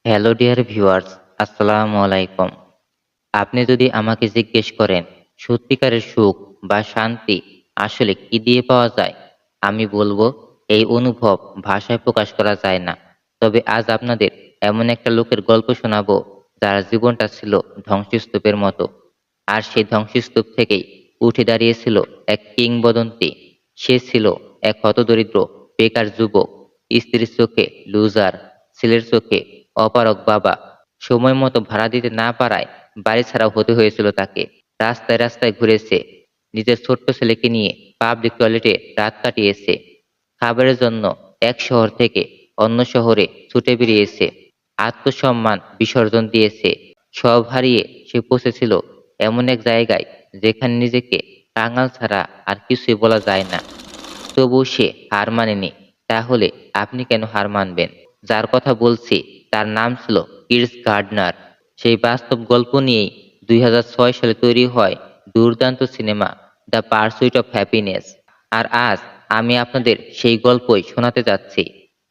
Hello dear viewers, আসসালামু আলাইকুম। আপনি যদি আমাকে জিজ্ঞেস করেন সত্যিকারের সুখ বা শান্তি আসলে কি দিয়ে পাওয়া যায়, আমি বলবো এই অনুভব ভাষায় প্রকাশ করা যায় না। তবে আজ আপনাদের এমন একটা লোকের গল্প শোনাবো যার জীবনটা ছিল ধ্বংসস্তূপের মতো। আর সেই ধ্বংসস্তূপ থেকেই উঠে দাঁড়িয়েছিল এক কিংবদন্তি। সে ছিল এক হতদরিদ্র বেকার যুবক, স্ত্রীর চোখে লুজার, ছেলের চোখে অপারগ বাবা। সময় মতো ভাড়া দিতে না পারায় বাড়ি ছাড়াও হতে হয়েছিল তাকে। রাস্তায় রাস্তায় ঘুরেছে, নিজের ছোট্ট ছেলেকে নিয়ে পাবলিক টয়লেটে রাত কাটিয়েছে। খাবারের জন্য এক শহর থেকে অন্য শহরে ছুটে বেরিয়েছে। আত্মসম্মান বিসর্জন দিয়েছে। সব হারিয়ে সে পৌঁছেছিল এমন এক জায়গায় যেখানে নিজেকে কাঙাল ছাড়া আর কিছুই বলা যায় না। তবুও সে হার মানেনি। তাহলে আপনি কেন হার মানবেন? যার কথা বলছি তার নাম ছিল কির্স গার্ডনার। সেই বাস্তব গল্প নিয়েই ২০০৬ সালে তৈরি হয় দুর্দান্ত cinema the pursuit of happiness. আর আজ আমি আপনাদের সেই গল্পই শোনাতে যাচ্ছি,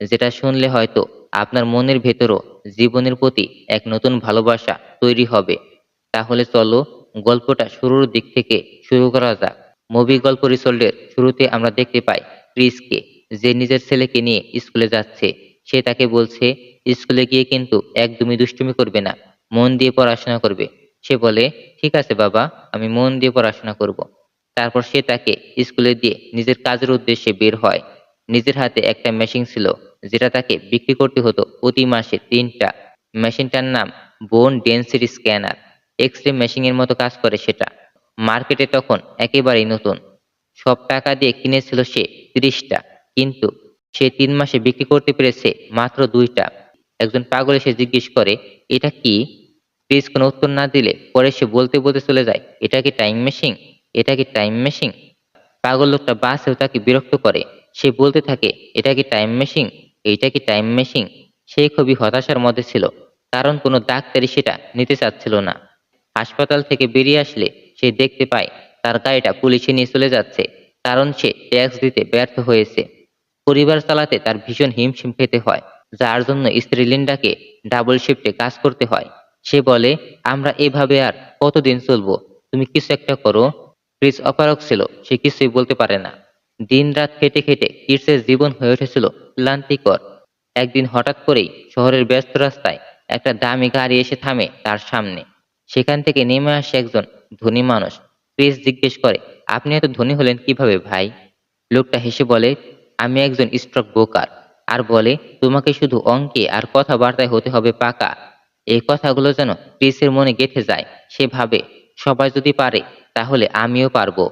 যেটা শুনলে হয়তো আপনার মনের ভেতরও জীবনের প্রতি এক নতুন ভালোবাসা তৈরি হবে। তাহলে চলো গল্পটা শুরুর দিক থেকে শুরু করা যাক। মুভি গল্প রিসোল্টের শুরুতে আমরা দেখতে পাই ক্রিসকে, যে নিজের ছেলেকে নিয়ে স্কুলে যাচ্ছে। সে তাকে বলছে স্কুলে গিয়ে কিন্তু একদমই দুষ্টুমি করবে না, মন দিয়ে পড়াশোনা করবে। সে বলে ঠিক আছে বাবা, আমি মন দিয়ে পড়াশোনা করব। তারপর সে তাকে স্কুলে দিয়ে নিজের কাজের উদ্দেশ্যে বের হয়। নিজের হাতে একটা মেশিন ছিল, যেটা তাকে বিক্রি করতে হতো প্রতি মাসে ৩টা। মেশিনটার নাম বোন ডেন্সিটি স্ক্যানার। এক্স রে মেশিনের মতো কাজ করে সেটা। মার্কেটে তখন একেবারেই নতুন। সব টাকা দিয়ে কিনেছিল সে ৩০টা, কিন্তু সে ৩ মাসে বিক্রি করতে পেরেছে মাত্র ২টা। একজন পাগল এসে জিজ্ঞেস করে এটা কি? ক্রিস কোনো উত্তর না দিলে পরে সে বলতে বলতে চলে যায় এটা কি টাইম মেশিন? এটা কি টাইম মেশিন? পাগল লোকটা বাসেও তাকে বিরক্ত করে। সে বলতে থাকে এটা কি টাইম মেশিন? এইটা কি টাইম মেশিন? সে খুবই হতাশার মধ্যে ছিল, কারণ কোনো ডাক্তারই সেটা নিতে চাচ্ছিল না। হাসপাতাল থেকে বেরিয়ে আসলে সে দেখতে পায় তার গাড়িটা পুলিশে নিয়ে চলে যাচ্ছে, কারণ সে ট্যাক্স দিতে ব্যর্থ হয়েছে। পরিবার চালাতে তার ভীষণ হিমশিম খেতে হয়, যার জন্য স্ত্রী লিন্ডাকে ডাবল শিফটে কাজ করতে হয়। সে বলে আমরা এভাবে আর কতদিন চলবো, তুমি কিছু একটা করো। ক্রিস অপারগ ছিল, সে কিছুই বলতে পারে না। দিন রাত খেটে খেটে ক্রিসের জীবন হয়ে উঠেছিল ক্লান্তিকর। একদিন হঠাৎ করেই শহরের ব্যস্ত রাস্তায় একটা দামি গাড়ি এসে থামে তার সামনে। সেখান থেকে নেমে আসে একজন ধনী মানুষ। ক্রিস জিজ্ঞেস করে আপনি এত ধনী হলেন কিভাবে ভাই? লোকটা হেসে বলে আমি একজন স্টক ব্রোকার। আর বলে তোমাকে শুধু অঙ্কে আর কথাবার্তায় হতে হবে পাকা। এই কথাগুলো যেন ক্রিসের মনে গেঁথে যায়। সে ভাবে সবাই যদি পারে তাহলে আমিও পারবো।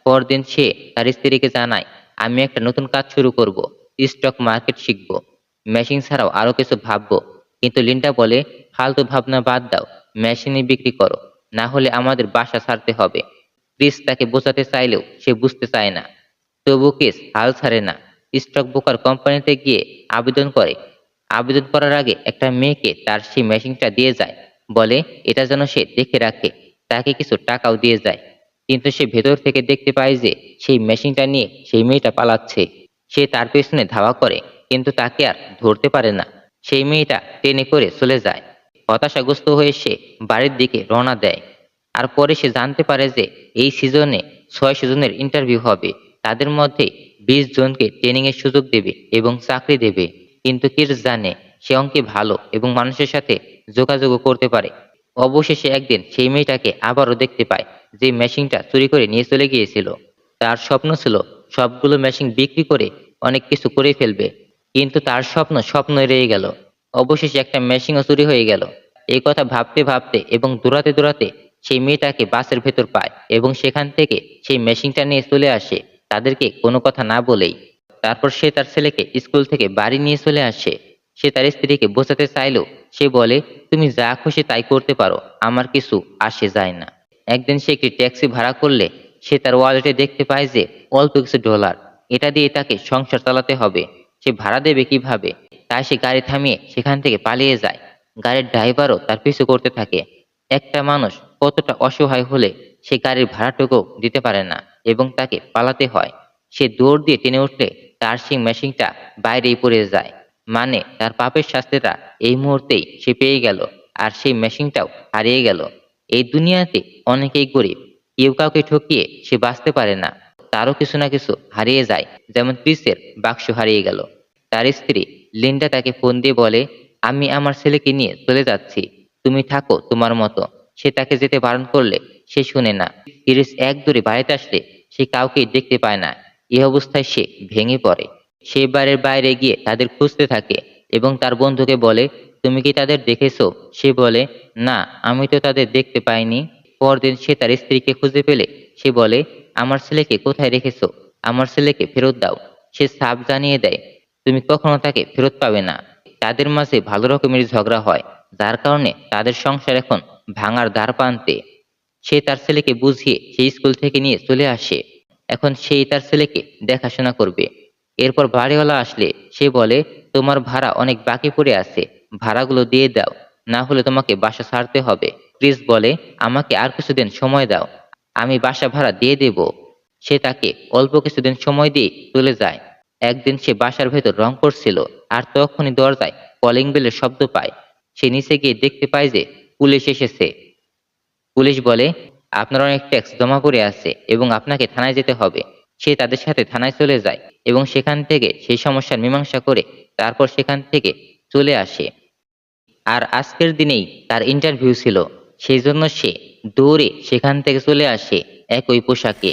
পরদিন সে তার স্ত্রীকে জানায় আমি একটা নতুন কাজ শুরু করব, স্টক মার্কেট শিখব, মেশিন ছাড়াও আরো কিছু ভাববো। কিন্তু লিন্ডা বলে ফালতু ভাবনা বাদ দাও, মেশিনই বিক্রি করো, না হলে আমাদের বাসা ছাড়তে হবে। ক্রিস তাকে বোঝাতে চাইলেও সে বুঝতে চায় না। তবু কেস হাল ছাড়ে না। স্টক ব্রোকার কোম্পানিতে গিয়ে আবেদন করে। আবেদন করার আগে একটা মেয়েকে তার সেই মেশিনটা দিয়ে যায়। বলে এটা যেন সে দেখে রাখে। তাকে কিছু টাকাও দিয়ে যায়। কিন্তু সে ভেতর থেকে দেখতে পায় যে সেই মেশিনটা নিয়ে সেই মেয়েটা পালাচ্ছে। সে তার পেছনে ধাওয়া করে, কিন্তু তাকে আর ধরতে পারে না। সেই মেয়েটা ট্রেনে করে চলে যায়। হতাশাগ্রস্ত হয়ে সে বাড়ির দিকে রওনা দেয়। আর পরে সে জানতে পারে যে এই সিজনে ৬০০ জনের ইন্টারভিউ হবে। তাদের মধ্যে ২০ জনকে ট্রেনিং এর সুযোগ দেবে এবং চাকরি দেবে। কিন্তু কির্স জানে সে অঙ্কে ভালো এবং মানুষের সাথে যোগাযোগও করতে পারে। অবশেষে একদিন সেই মেয়েটাকে আবারও দেখতে পায়, যে মেশিনটা চুরি করে নিয়ে চলে গিয়েছিল। তার স্বপ্ন ছিল সবগুলো মেশিন বিক্রি করে অনেক কিছু করে ফেলবে, কিন্তু তার স্বপ্ন স্বপ্নই রয়ে গেল। অবশেষে একটা মেশিনও চুরি হয়ে গেল। এই কথা ভাবতে ভাবতে এবং দৌড়াতে দৌড়াতে সেই মেয়েটাকে বাসের ভেতর পায় এবং সেখান থেকে সেই মেশিনটা নিয়ে চলে আসে, তাদেরকে কোনো কথা না বলেই। তারপর সে তার ছেলেকে স্কুল থেকে বাড়ি নিয়ে চলে আসে। সে তার স্ত্রীকে বোঝাতে চাইলেও সে বলে তুমি যা খুশি তাই করতে পারো, আমার কিছু আসে যায় না। একদিন সে একটি ট্যাক্সি ভাড়া করলে সে তার ওয়ালেটে দেখতে পায় যে অল্প কিছু ডলার। এটা দিয়ে তাকে সংসার চালাতে হবে। সে ভাড়া দেবে কিভাবে? তাই সে গাড়ি থামিয়ে সেখান থেকে পালিয়ে যায়। গাড়ির ড্রাইভারও তার পিছু করতে থাকে। একটা মানুষ কতটা অসহায় হলে সে গাড়ির ভাড়াটুকু দিতে পারে না এবং তাকে পালাতে হয়। সে দৌড় দিয়ে টেনে উঠলে তার সেই মেশিনটা বাইরেই পড়ে যায়। মানে তার পাপের শাস্তিটা এই মুহূর্তেই সে পেয়ে গেল, আর সেই মেশিনটাও হারিয়ে গেল। এই দুনিয়াতে অনেকেই গরিব, কেউ কাউকে ঠকিয়ে সে বাঁচতে পারে না। তারও কিছু না কিছু হারিয়ে যায়, যেমন ক্রিসের বাক্স হারিয়ে গেল। তার স্ত্রী লিন্ডা তাকে ফোন দিয়ে বলে, আমি আমার ছেলেকে নিয়ে চলে যাচ্ছি, তুমি থাকো তোমার মতো। সে তাকে যেতে বারণ করলে সে শুনে না। ক্রিস এক দৌড়ে বাড়িতে আসলে সে কাউকেই দেখতে পায় না। এই অবস্থায় সে ভেঙে পড়ে। সে বাড়ির বাইরে গিয়ে তাদের খুঁজতে থাকে এবং তার বন্ধুকে বলে, তুমি কি তাদের দেখেছো? সে বলে, না, আমি তো তাদের দেখতে পাইনি। পরদিন সে তার স্ত্রীকে খুঁজে পেলে সে বলে, আমার ছেলেকে কোথায় রেখেছো? আমার ছেলেকে ফেরত দাও। সে সাফ জানিয়ে দেয়, তুমি কখনো তাকে ফেরত পাবে না। তাদের মাঝে ভালো রকমের ঝগড়া হয়, যার কারণে তাদের সংসার এখন ভাঙার দ্বারপ্রান্তে। সে তার ছেলেকে বুঝিয়ে সেই স্কুল থেকে নিয়ে চলে আসে। এখন সেই তার ছেলেকে দেখাশোনা করবে। এরপর বাড়িওয়ালা আসলে সে বলে, তোমার ভাড়া অনেক বাকি পড়ে আছে, ভাড়াগুলো দিয়ে দাও, না হলে তোমাকে বাসা ছাড়তে হবে। ক্রিস বলে, আমাকে আর কিছুদিন সময় দাও, আমি বাসা ভাড়া দিয়ে দেব। সে তাকে অল্প কিছুদিন সময় দিয়ে চলে যায়। একদিন সে বাসার ভেতর রং করছিল, আর তখনই দরজায় কলিং বেলের শব্দ পায়। সে নিচে গিয়ে দেখতে পায় যে পুলিশ এসেছে। পুলিশ বলে, আপনার অনেক ট্যাক্স জমা পড়ে আছে এবং আপনাকে থানায় যেতে হবে। সে তাদের সাথে থানায় চলে যায় এবং সেখান থেকে সেই সমস্যার মীমাংসা করে তারপর সেখান থেকে চলে আসে। আর আজকের দিনেই তার ইন্টারভিউ ছিল, সেই জন্য সে দৌড়ে সেখান থেকে চলে আসে একই পোশাকে।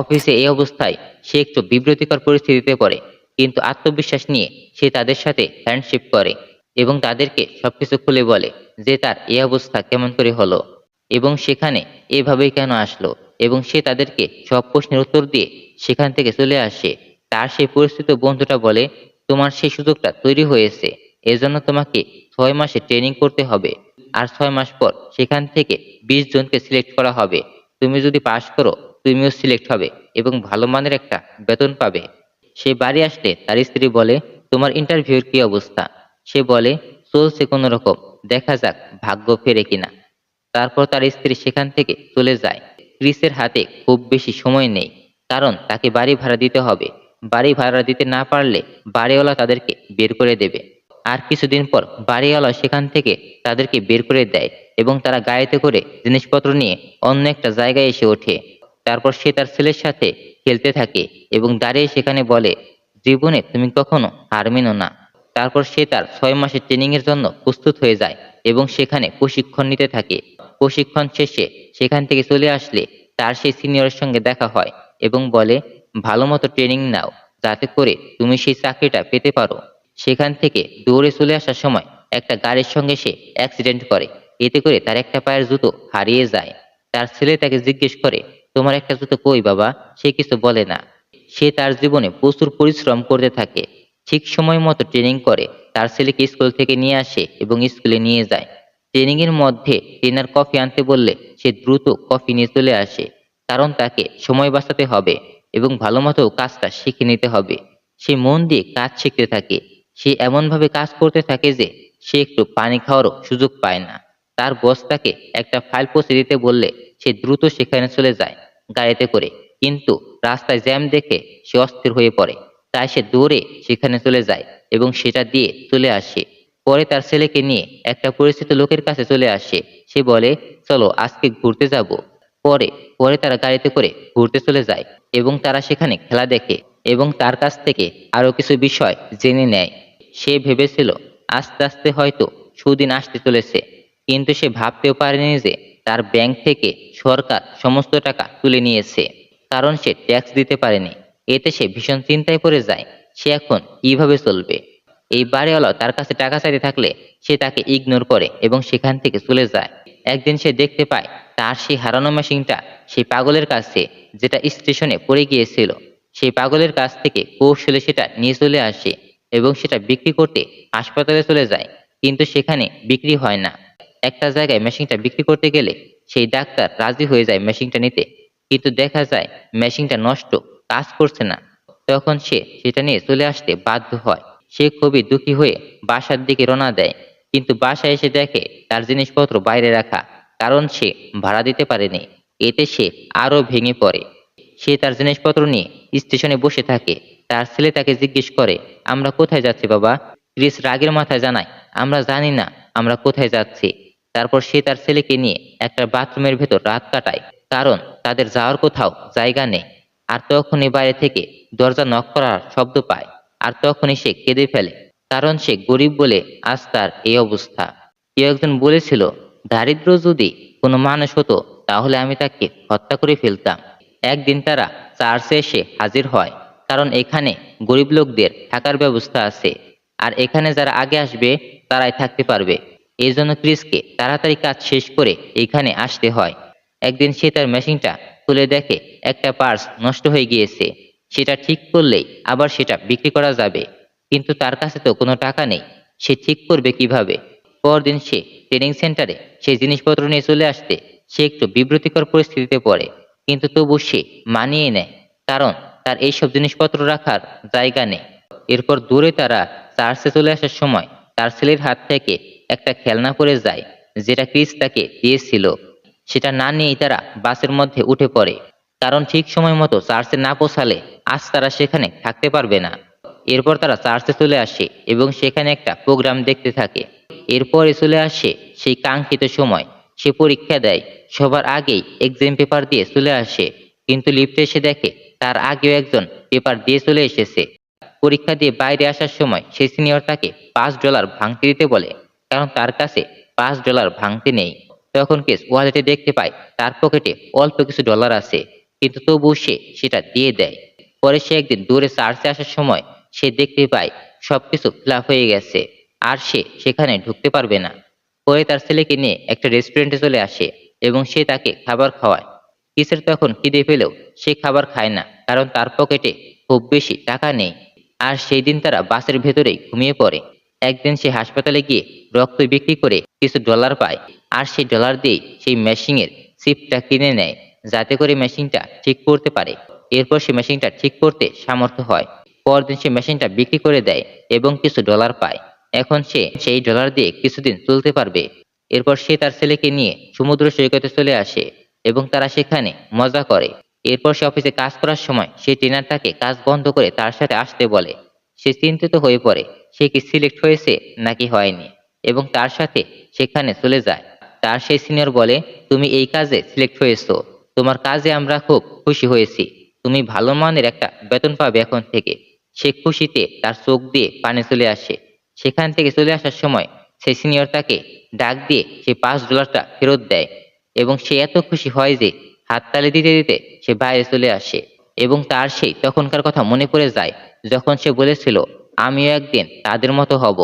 অফিসে এই অবস্থায় সে একটু বিব্রতিকর পরিস্থিতিতে পড়ে, কিন্তু আত্মবিশ্বাস নিয়ে সে তাদের সাথে হ্যান্ডশেক করে এবং তাদেরকে সবকিছু খুলে বলে যে তার এই অবস্থা কেমন করে হলো এবং সেখানে এভাবেই কেন আসলো, এবং সে তাদেরকে সব প্রশ্নের উত্তর দিয়ে সেখান থেকে চলে আসে। তার সেই পরিচিত বন্ধুটা বলে, তোমার সেই সুযোগটা তৈরি হয়েছে, এজন্য তোমাকে 6 মাসে ট্রেনিং করতে হবে, আর 6 মাস পর সেখান থেকে 20 জনকে সিলেক্ট করা হবে। তুমি যদি পাশ করো তুমিও সিলেক্ট হবে এবং ভালো মানের একটা বেতন পাবে। সে বাড়ি আসলে তার স্ত্রী বলে, তোমার ইন্টারভিউর কি অবস্থা? সে বলে, চলছে কোনো রকম, দেখা যাক ভাগ্য ফেরে কিনা। তারপর তার স্ত্রী সেখান থেকে চলে যায়। ক্রিসের হাতে খুব বেশি সময় নেই, কারণ তাকে বাড়ি ভাড়া দিতে হবে। বাড়ি ভাড়া দিতে না পারলে বাড়িওয়ালা তাদেরকে বের করে দেবে। আর কিছুদিন পর বাড়িওয়ালা সেখান থেকে তাদেরকে বের করে দেয় এবং তারা গাড়িতে করে জিনিসপত্র নিয়ে অন্য একটা জায়গায় এসে ওঠে। তারপর সে তার ছেলের সাথে খেলতে থাকে এবং দাঁড়িয়ে সেখানে বলে, জীবনে তুমি কখনো হার মেনো না। তারপর সে তার 6 মাসের ট্রেনিং এর জন্য প্রস্তুত হয়ে যায় এবং সেখানে প্রশিক্ষণ নিতে থাকে। প্রশিক্ষণ শেষে সেখান থেকে চলে আসলে তার সেই সিনিয়রের সঙ্গে দেখা হয় এবং বলে, ভালো মতো ট্রেনিং নাও, যাতে করে তুমি সেই চাকরিটা পেতে পারো। সেখান থেকে দৌড়ে চলে আসার সময় একটা গাড়ির সঙ্গে সে অ্যাক্সিডেন্ট করে। এতে করে তার একটা পায়ের জুতো হারিয়ে যায়। তার ছেলে তাকে জিজ্ঞেস করে, তোমার একটা জুতো কই বাবা? সে কিছু বলে না। সে তার জীবনে প্রচুর পরিশ্রম করতে থাকে, ঠিক সময় মতো ট্রেনিং করে, তার ছেলেকে স্কুল থেকে নিয়ে আসে এবং স্কুলে নিয়ে যায়। ট্রেনিং এর মধ্যে ট্রেনার কফি আনতে বললে সে দ্রুত কফি নিয়ে চলে আসে, কারণ তাকে সময় বাঁচাতে হবে এবং ভালো মতো কাজটা শিখে নিতে হবে। সে মন দিয়ে কাজ শিখতে থাকে। সে এমনভাবে কাজ করতে থাকে যে সে একটু পানি খাওয়ারও সুযোগ পায় না। তার বস তাকে একটা ফাইল পৌঁছে দিতে বললে সে দ্রুত সেখানে চলে যায় গাড়িতে করে, কিন্তু রাস্তায় জ্যাম দেখে সে অস্থির হয়ে পড়ে। তাই সে দৌড়ে সেখানে চলে যায় এবং সেটা দিয়ে চলে আসে। পরে তার ছেলেকে নিয়ে একটা পরিচিত লোকের কাছে চলে আসে। সে বলে, চলো আজকে ঘুরতে যাব। পরে পরে তারা গাড়িতে করে ঘুরতে চলে যায় এবং তারা সেখানে খেলা দেখে এবং তার কাছ থেকে আরো কিছু বিষয় জেনে নেয়। সে ভেবেছিল আস্তে আস্তে হয়তো সুদিন আসতে চলেছে, কিন্তু সে ভাবতেও পারেনি যে তার ব্যাংক থেকে সরকার সমস্ত টাকা তুলে নিয়েছে, কারণ সে ট্যাক্স দিতে পারেনি। এতে সে ভীষণ চিন্তায় পড়ে যায়, সে এখন কিভাবে চলবে। এই বাড়িওয়ালা তার কাছে টাকা চাইতে থাকলে সে তাকে ইগনোর করে এবং সেখান থেকে চলে যায়। একদিন সে দেখতে পায় তার সেই হারানো মেশিনটা সেই পাগলের কাছে, যেটা স্টেশনে পড়ে গিয়েছিল। সেই পাগলের কাছ থেকে কৌশলে সেটা নিয়ে চলে আসে এবং সেটা বিক্রি করতে হাসপাতালে চলে যায়, কিন্তু সেখানে বিক্রি হয় না। একটা জায়গায় মেশিনটা বিক্রি করতে গেলে সেই ডাক্তার রাজি হয়ে যায় মেশিনটা নিতে, কিন্তু দেখা যায় মেশিনটা নষ্ট, কাজ করছে না। তখন সে সেটা নিয়ে চলে আসতে বাধ্য হয়। সে খুবই দুঃখী হয়ে বাসার দিকে রওনা দেয়, কিন্তু বাসায় এসে দেখে তার জিনিসপত্র বাইরে রাখা, কারণ সে ভাড়া দিতে পারেনি। এতে সে আরো ভেঙে পড়ে। সে তার জিনিসপত্র নিয়ে স্টেশনে বসে থাকে। তার ছেলে তাকে জিজ্ঞেস করে, আমরা কোথায় যাচ্ছি বাবা? ক্রিস রাগের মাথায় জানায়, আমরা জানি না আমরা কোথায় যাচ্ছি। তারপর সে তার ছেলেকে নিয়ে একটা বাথরুমের ভেতর রাত কাটায়, কারণ তাদের যাওয়ার কোথাও জায়গা নেই। আর তখনই বাইরে থেকে দরজা নক করার শব্দ পায়, আর তখনই সে কেঁদে ফেলে, কারণ সে গরিব বলে আজ তার এই অবস্থা। কেউ একজন বলেছিল, দারিদ্র যদি কোনো মানুষ হতো তাহলে আমি তাকে হত্যা করে ফেলতাম। একদিন তারা চার্চে এসে হাজির হয়, কারণ এখানে গরিব লোকদের থাকার ব্যবস্থা আছে, আর এখানে যারা আগে আসবে তারাই থাকতে পারবে। এই জন্য ক্রিসকে তাড়াতাড়ি কাজ শেষ করে এখানে আসতে হয়। একদিন সে তার মেশিনটা খুলে দেখে একটা পার্স নষ্ট হয়ে গিয়েছে। সেটা ঠিক করলেই আবার সেটা বিক্রি করা যাবে, কিন্তু তার কাছে তো কোনো টাকা নেই। সে ঠিক করবে কিভাবে? পরদিন সে ট্রেনিং সেন্টারে সেই জিনিসপত্র নিয়ে চলে আসতে সে একটু বিব্রতিকর পরিস্থিতিতে পড়ে, কিন্তু তবু সে মানিয়ে নেয়, কারণ তার এইসব জিনিসপত্র রাখার জায়গা নেই। এরপর দূরে তারা চার্চে চলে আসার সময় তার ছেলের হাত থেকে একটা খেলনা পড়ে যায়, যেটা ক্রিস তাকে দিয়েছিল। সেটা না নিয়েই তারা বাসের মধ্যে উঠে পড়ে, কারণ ঠিক সময় মতো চার্চে না পৌঁছালে আজ তারা সেখানে থাকতে পারবে না। এরপর তারা চার্চে চলে আসে এবং সেখানে একটা প্রোগ্রাম দেখতে থাকে। এরপরে চলে আসে সেই কাঙ্ক্ষিত সময়। সে পরীক্ষা দেয়, সবার আগেই এক্সাম পেপার দিয়ে চলে আসে, কিন্তু লিফটে এসে দেখে তার আগেও একজন পেপার দিয়ে চলে এসেছে। পরীক্ষা দিয়ে বাইরে আসার সময় সেই সিনিয়র তাকে $5 ভাঙতে দিতে বলে, কারণ তার কাছে $5 ভাঙতে নেই। তখন কেস ওয়ালেটে দেখতে পায় তার পকেটে অল্প কিছু ডলার আছে, কিন্তু তবুও সে সেটা দিয়ে দেয়। পরে সে একদিন দূরে চার্চে আসার সময় সে দেখতে পায় সবকিছু ফিলাপ হয়ে গেছে, আর সে সেখানে ঢুকতে পারবে না। পরে তার ছেলেকে নিয়ে একটা রেস্টুরেন্টে চলে আসে এবং সে তাকে খাবার খাওয়ায়। কিসের তখন খিদে পেলেও সে খাবার খায় না, কারণ তার পকেটে খুব বেশি টাকা নেই। আর সেই দিন তারা বাসের ভেতরেই ঘুমিয়ে পড়ে। একদিন সে হাসপাতালে গিয়ে রক্ত বিক্রি করে কিছু ডলার পায়, আর সেই ডলার দিয়েই সেই মেশিনের চিপটা কিনে নেয়, যাতে করে মেশিনটা ঠিক করতে পারে। এরপর সে মেশিনটা ঠিক করতে সামর্থ্য হয়। পরদিন সে মেশিনটা বিক্রি করে দেয় এবং কিছু ডলার পায়। এখন সে সেই ডলার দিয়ে কিছুদিন চলতে পারবে। এরপর সে তার ছেলেকে নিয়ে সমুদ্র সৈকতে চলে আসে এবং তারা সেখানে মজা করে। এরপর সে অফিসে কাজ করার সময় সেই ট্রেনার তাকে কাজ বন্ধ করে তার সাথে আসতে বলে। সে চিন্তিত হয়ে পড়ে, সে কি সিলেক্ট হয়েছে নাকি হয়নি, এবং তার সাথে সেখানে চলে যায়। তার সেই সিনিয়র বলে, তুমি এই কাজে সিলেক্ট হয়েছো, তোমার কাজে আমরা খুব খুশি হয়েছি, তুমি ভালো মানের একটা বেতন পাবে এখন থেকে। সে খুশিতে তার চোখ দিয়ে পানি চলে আসে। সেখান থেকে চলে আসার সময় সেই সিনিয়র তাকে ডাক দিয়ে সেই $5টা ফেরত দেয়, এবং সে এত খুশি হয় যে হাততালি দিতে দিতে সে বাইরে চলে আসে, এবং তার সেই তখনকার কথা মনে পড়ে যায় যখন সে বলেছিল, আমিও একদিন তাদের মতো হব।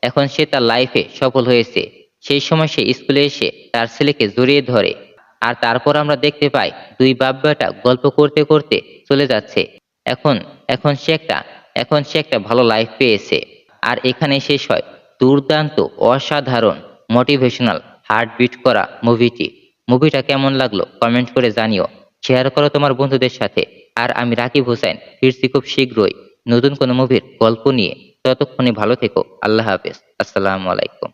এখন সে তার লাইফে সফল হয়েছে। সেই সময় সে স্কুলে এসে তার ছেলেকে জড়িয়ে ধরে, আর তারপর আমরা দেখতে পাই দুই বাপ বেটা গল্প করতে করতে চলে যাচ্ছে। এখন এখন সে একটা এখন সে একটা ভালো লাইফ পেয়েছে। আর এখানে শেষ হয় দুর্দান্ত, অসাধারণ, মোটিভেশনাল, হার্ট বিট করা মুভিটি। মুভিটা কেমন লাগলো কমেন্ট করে জানিও, শেয়ার করো তোমার বন্ধুদের সাথে। আর আমি রাকিব হোসেন ফিরছি খুব শীঘ্রই নতুন কোনো মুভির গল্প নিয়ে। ততক্ষণে ভালো থেকো। আল্লাহ হাফেজ। আসসালামু আলাইকুম।